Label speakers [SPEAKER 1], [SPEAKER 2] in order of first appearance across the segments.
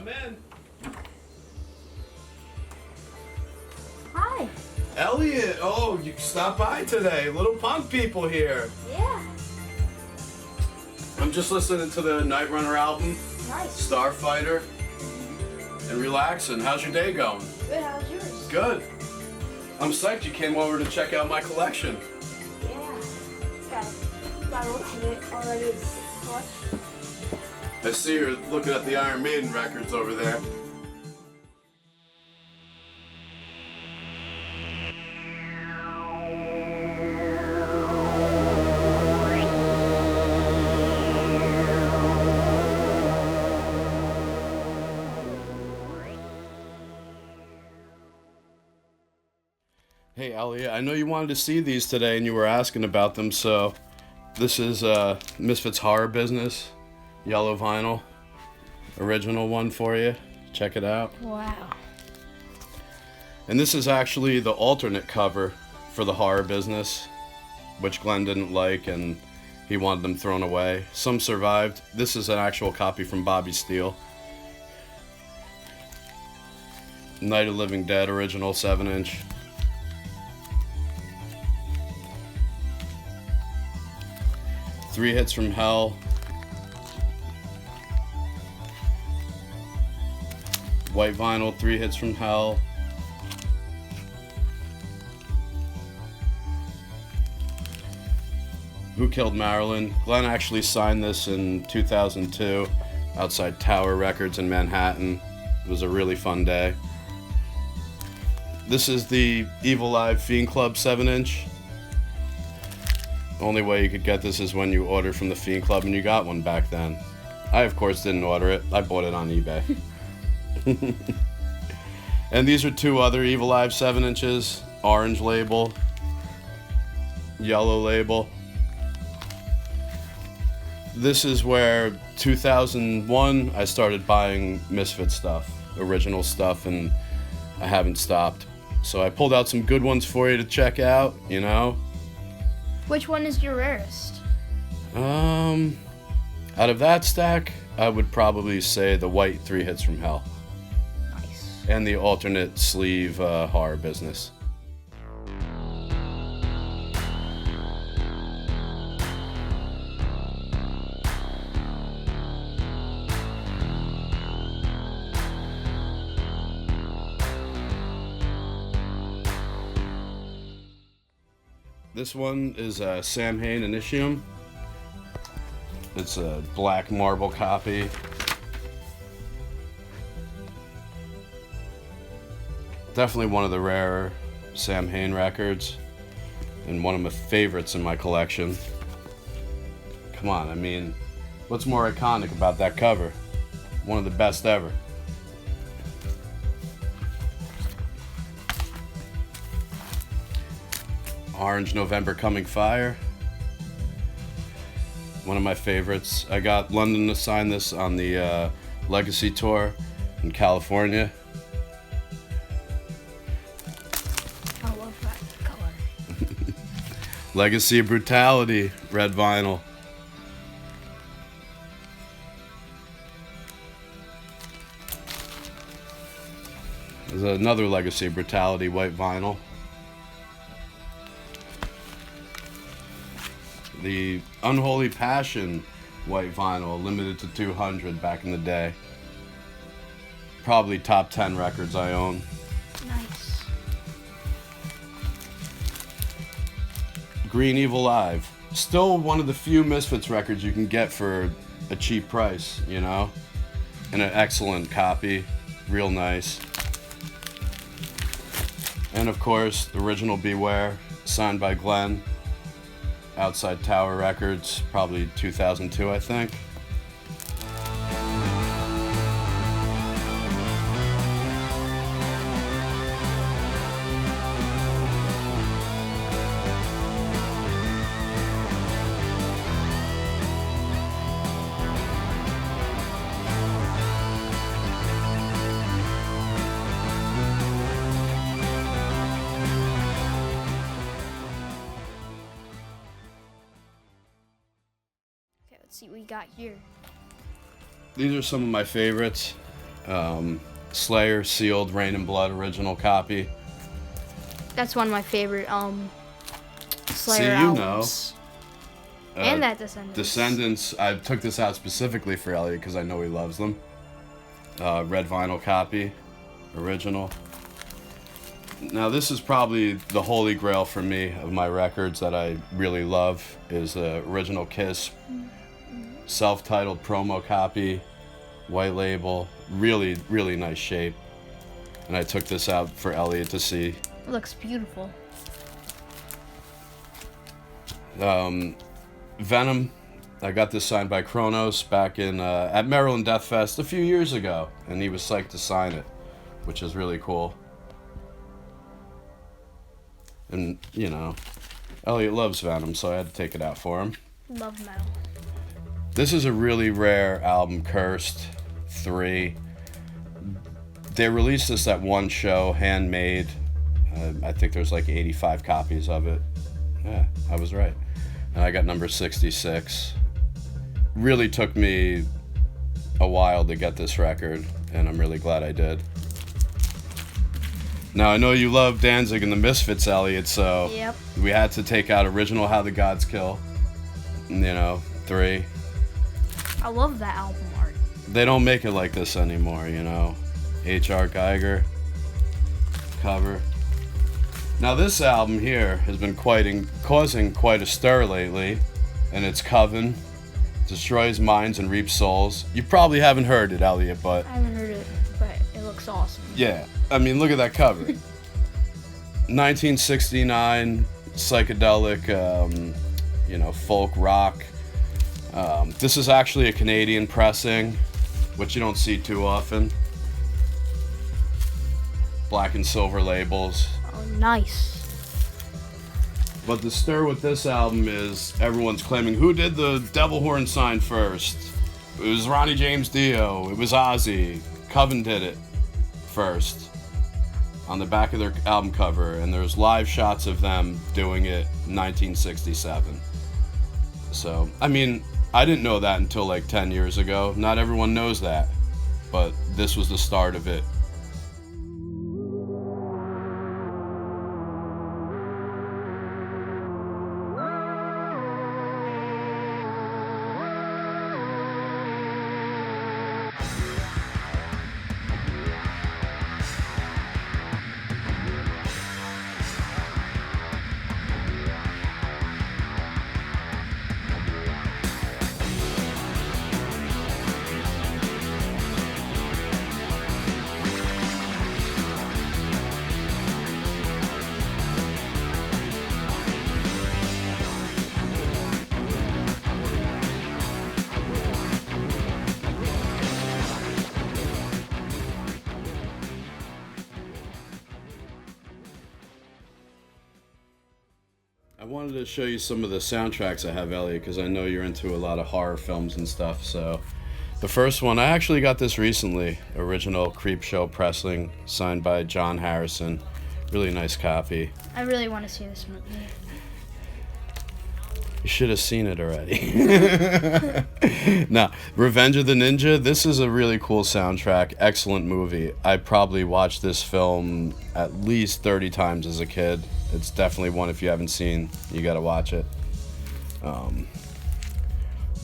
[SPEAKER 1] Come in.
[SPEAKER 2] Hi.
[SPEAKER 1] Elliott, oh, you stopped by today. Little punk people here.
[SPEAKER 2] Yeah.
[SPEAKER 1] I'm just listening to the Night Runner album,
[SPEAKER 2] Nice.
[SPEAKER 1] Starfighter, and relaxing. How's your day going?
[SPEAKER 2] Good. How's yours?
[SPEAKER 1] Good. I'm psyched you came over to check out my collection.
[SPEAKER 2] Yeah. Got looked at it already. It's what?
[SPEAKER 1] I see you're looking at the Iron Maiden records over there. Hey Elliot, I know you wanted to see these today and you were asking about them, so this is Misfits Horror Business, yellow vinyl, original one for you. Check it out.
[SPEAKER 2] Wow.
[SPEAKER 1] And this is actually the alternate cover for the Horror Business, which Glenn didn't like and he wanted them thrown away. Some survived. This is an actual copy from Bobby Steele. Night of Living Dead original 7-inch. Three Hits from Hell. White vinyl, Three Hits from Hell. Who Killed Marilyn? Glenn actually signed this in 2002 outside Tower Records in Manhattan. It was a really fun day. This is the Evil Live Fiend Club 7-inch. The only way you could get this is when you order from the Fiend Club, and you got one back then. I, of course, didn't order it. I bought it on eBay. And these are two other Evil Live 7-inches. Orange label. Yellow label. This is where 2001 I started buying Misfit stuff. Original stuff, and I haven't stopped. So I pulled out some good ones for you to check out, you know.
[SPEAKER 2] Which one is your rarest?
[SPEAKER 1] Out of that stack, I would probably say the white Three Hits from Hell.
[SPEAKER 2] Nice.
[SPEAKER 1] And the alternate sleeve Horror Business. This one is a Sam Hain Initium. It's a black marble copy. Definitely one of the rarer Sam Hain records, and one of my favorites in my collection. Come on, I mean, what's more iconic about that cover? One of the best ever. Orange November Coming Fire. One of my favorites. I got London to sign this on the Legacy Tour in California.
[SPEAKER 2] I love that color.
[SPEAKER 1] Legacy of Brutality, red vinyl. There's another Legacy of Brutality, white vinyl. The Unholy Passion white vinyl, limited to 200 back in the day. Probably top 10 records I own.
[SPEAKER 2] Nice.
[SPEAKER 1] Green Evil Live. Still one of the few Misfits records you can get for a cheap price, you know? And an excellent copy. Real nice. And of course, the original Beware, signed by Glenn. Outside Tower Records, probably 2002, I think.
[SPEAKER 2] Okay, let's see what we got here.
[SPEAKER 1] These are some of my favorites. Slayer sealed Rain and Blood original copy.
[SPEAKER 2] That's one of my favorite Slayer
[SPEAKER 1] See, you
[SPEAKER 2] albums.
[SPEAKER 1] know.
[SPEAKER 2] And that Descendants.
[SPEAKER 1] Descendants, I took this out specifically for Elliott because I know he loves them. Red vinyl copy, original. Now this is probably the holy grail for me of my records that I really love is the original Kiss self-titled promo copy, white label, really, really nice shape. And I took this out for Elliott to see.
[SPEAKER 2] It looks beautiful.
[SPEAKER 1] Venom, I got this signed by Kronos back in at Maryland Death Fest a few years ago, and he was psyched to sign it, which is really cool. And, you know, Elliott loves Venom, so I had to take it out for him.
[SPEAKER 2] Love metal.
[SPEAKER 1] This is a really rare album, Cursed 3. They released this at one show, handmade. I think there's like 85 copies of it. Yeah, I was right. And I got number 66. Really took me a while to get this record, and I'm really glad I did. Now, I know you love Danzig and the Misfits, Elliott, so
[SPEAKER 2] Yep.
[SPEAKER 1] we had to take out original How the Gods Kill, 3.
[SPEAKER 2] I love that album art.
[SPEAKER 1] They don't make it like this anymore, H.R. Geiger cover. Now this album here has been causing quite a stir lately, and it's Coven, Destroys Minds and Reaps Souls. You probably haven't heard it, Elliott, but...
[SPEAKER 2] I haven't heard it, but it looks awesome.
[SPEAKER 1] Yeah, I mean, look at that cover. 1969, psychedelic, folk rock. This is actually a Canadian pressing, which you don't see too often. Black and silver labels.
[SPEAKER 2] Oh, nice.
[SPEAKER 1] But the stir with this album is everyone's claiming who did the Devil Horn sign first. It was Ronnie James Dio. It was Ozzy. Coven did it first on the back of their album cover, and there's live shots of them doing it in 1967. So, I mean, I didn't know that until like 10 years ago. Not everyone knows that, but this was the start of it. I wanted to show you some of the soundtracks I have, Elliott, because I know you're into a lot of horror films and stuff. So, the first one, I actually got this recently. Original Creepshow pressing, signed by John Harrison. Really nice copy.
[SPEAKER 2] I really want to see this movie.
[SPEAKER 1] You should have seen it already. Now, Revenge of the Ninja, this is a really cool soundtrack. Excellent movie. I probably watched this film at least 30 times as a kid. It's definitely one, if you haven't seen, you gotta watch it.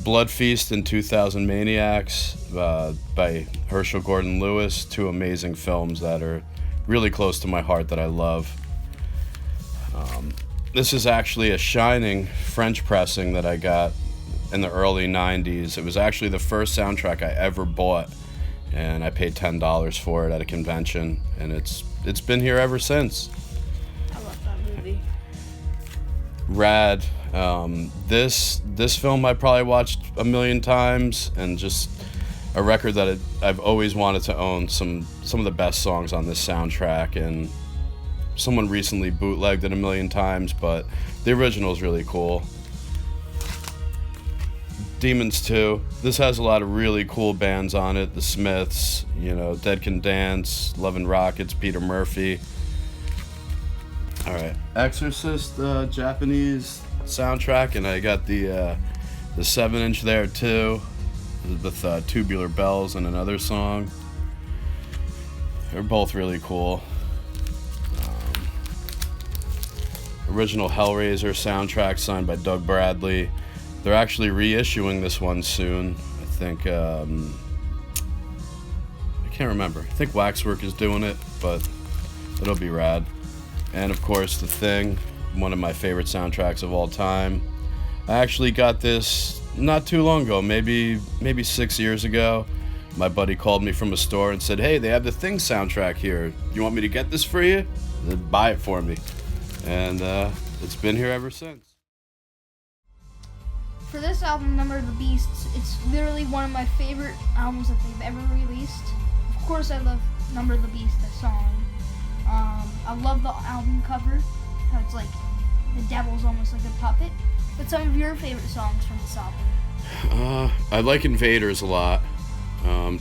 [SPEAKER 1] Blood Feast and 2000 Maniacs by Herschel Gordon Lewis. Two amazing films that are really close to my heart that I love. This is actually a Shining French pressing that I got in the early 90s. It was actually the first soundtrack I ever bought, and I paid $10 for it at a convention, and it's been here ever since.
[SPEAKER 2] I love that movie.
[SPEAKER 1] Rad. This film I probably watched a million times, and just a record that I've always wanted to own. Some of the best songs on this soundtrack, and someone recently bootlegged it a million times, but the original is really cool. Demons 2. This has a lot of really cool bands on it. The Smiths, Dead Can Dance, Love and Rockets, Peter Murphy. All right, Exorcist, Japanese soundtrack, and I got the 7-inch there too, with Tubular Bells and another song. They're both really cool. Original Hellraiser soundtrack signed by Doug Bradley. They're actually reissuing this one soon. I think, I can't remember. I think Waxwork is doing it, but it'll be rad. And of course, The Thing, one of my favorite soundtracks of all time. I actually got this not too long ago, maybe 6 years ago. My buddy called me from a store and said, "Hey, they have the Thing soundtrack here. You want me to get this for you?" Then buy it for me. And it's been here ever since.
[SPEAKER 3] For this album, Number of the Beast, it's literally one of my favorite albums that they've ever released. Of course, I love Number of the Beast, the song. I love the album cover, how it's like the devil's almost like a puppet. What's some of your favorite songs from this album?
[SPEAKER 1] I like Invaders a lot.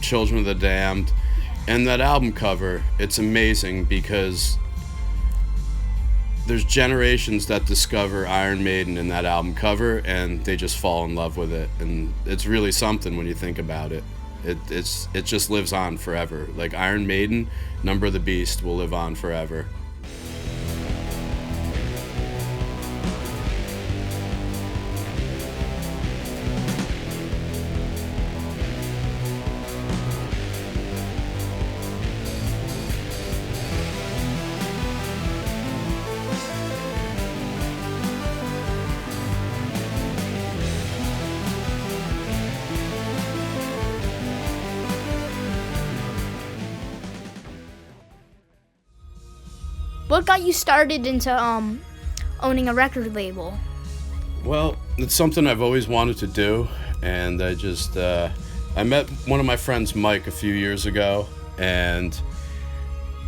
[SPEAKER 1] Children of the Damned. And that album cover, it's amazing because there's generations that discover Iron Maiden in that album cover and they just fall in love with it. And it's really something when you think about it. It just lives on forever. Like Iron Maiden, Number of the Beast will live on forever.
[SPEAKER 3] What got you started into owning a record label?
[SPEAKER 1] Well, it's something I've always wanted to do, and I met one of my friends, Mike, a few years ago, and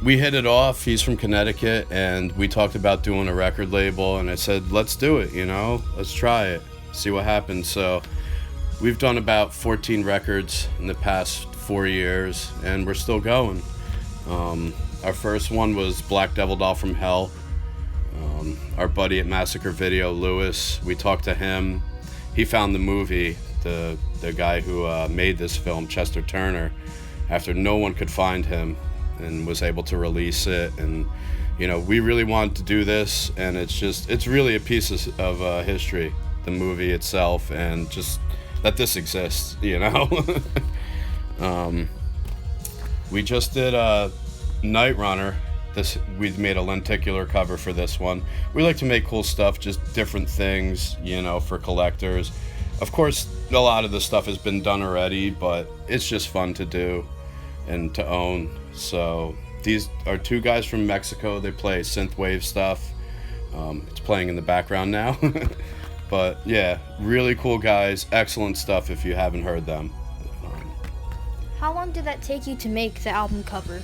[SPEAKER 1] we hit it off. He's from Connecticut, and we talked about doing a record label, and I said, let's do it, let's try it, see what happens. So we've done about 14 records in the past 4 years, and we're still going. Our first one was Black Devil Doll from Hell. Our buddy at Massacre Video, Lewis, we talked to him. He found the movie, the guy who made this film, Chester Turner, after no one could find him, and was able to release it. And we really wanted to do this, and it's really a piece of history, the movie itself, and just that this exists. We just did Night Runner. We made a lenticular cover for this one. We like to make cool stuff, just different things, for collectors. Of course, a lot of the stuff has been done already, but it's just fun to do and to own. So these are two guys from Mexico. They play synthwave stuff. It's playing in the background now. But yeah, really cool guys. Excellent stuff if you haven't heard them.
[SPEAKER 3] How long did that take you to make the album cover?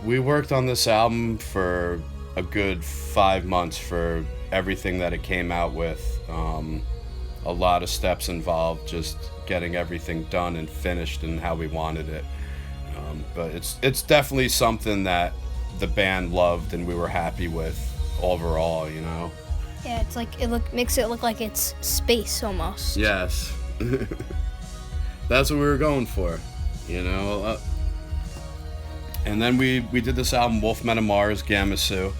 [SPEAKER 1] We worked on this album for a good 5 months for everything that it came out with. A lot of steps involved, just getting everything done and finished and how we wanted it. But it's definitely something that the band loved and we were happy with overall,
[SPEAKER 3] Yeah, it's like makes it look like it's space almost.
[SPEAKER 1] Yes. That's what we were going for, And then we did this album, Wolfmen of Mars, Gamassu.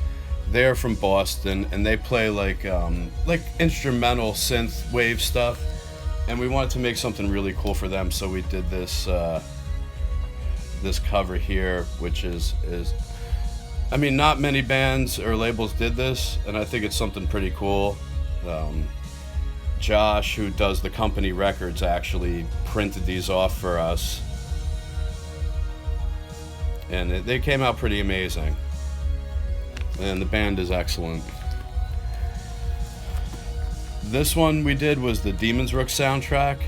[SPEAKER 1] They're from Boston, and they play like instrumental synth wave stuff. And we wanted to make something really cool for them, so we did this cover here, which is not many bands or labels did this, and I think it's something pretty cool. Josh, who does the company records, actually printed these off for us. And they came out pretty amazing. And the band is excellent. This one we did was the Demon's Rook soundtrack.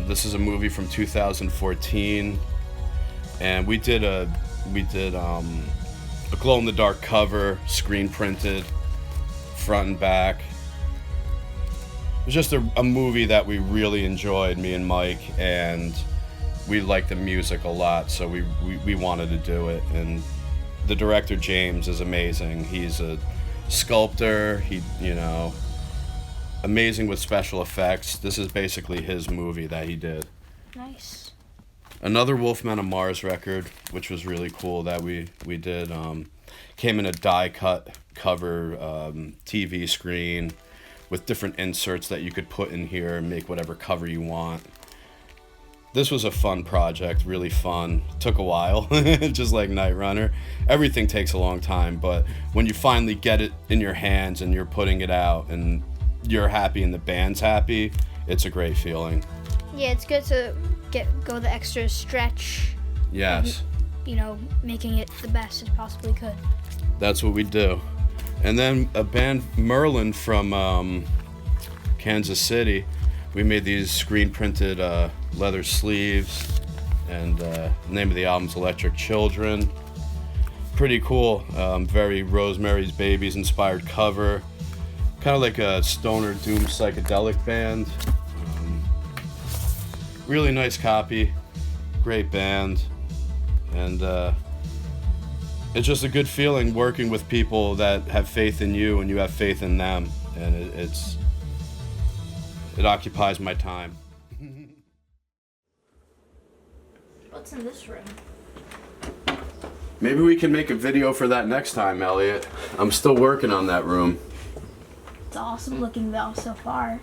[SPEAKER 1] This is a movie from 2014. And we did a glow-in-the-dark cover, screen printed, front and back. It was just a movie that we really enjoyed, me and Mike, and we liked the music a lot, so we wanted to do it. And the director, James, is amazing. He's a sculptor. Amazing with special effects. This is basically his movie that he did.
[SPEAKER 3] Nice.
[SPEAKER 1] Another Wolfmen of Mars record, which was really cool that we did. Came in a die cut cover TV screen with different inserts that you could put in here and make whatever cover you want. This was a fun project, really fun. Took a while, just like Night Runner. Everything takes a long time, but when you finally get it in your hands and you're putting it out and you're happy and the band's happy, it's a great feeling.
[SPEAKER 3] Yeah, it's good to go the extra stretch.
[SPEAKER 1] Yes.
[SPEAKER 3] You know, making it the best it possibly could.
[SPEAKER 1] That's what we do. And then a band, Merlin from Kansas City, we made these screen printed leather sleeves, and the name of the album's Electric Children. Pretty cool, very Rosemary's Babies inspired cover. Kind of like a stoner doom psychedelic band. Really nice copy, great band, and it's just a good feeling working with people that have faith in you and you have faith in them, and it occupies my time.
[SPEAKER 2] What's in this room?
[SPEAKER 1] Maybe we can make a video for that next time, Elliott. I'm still working on that room.
[SPEAKER 2] It's awesome looking though so far.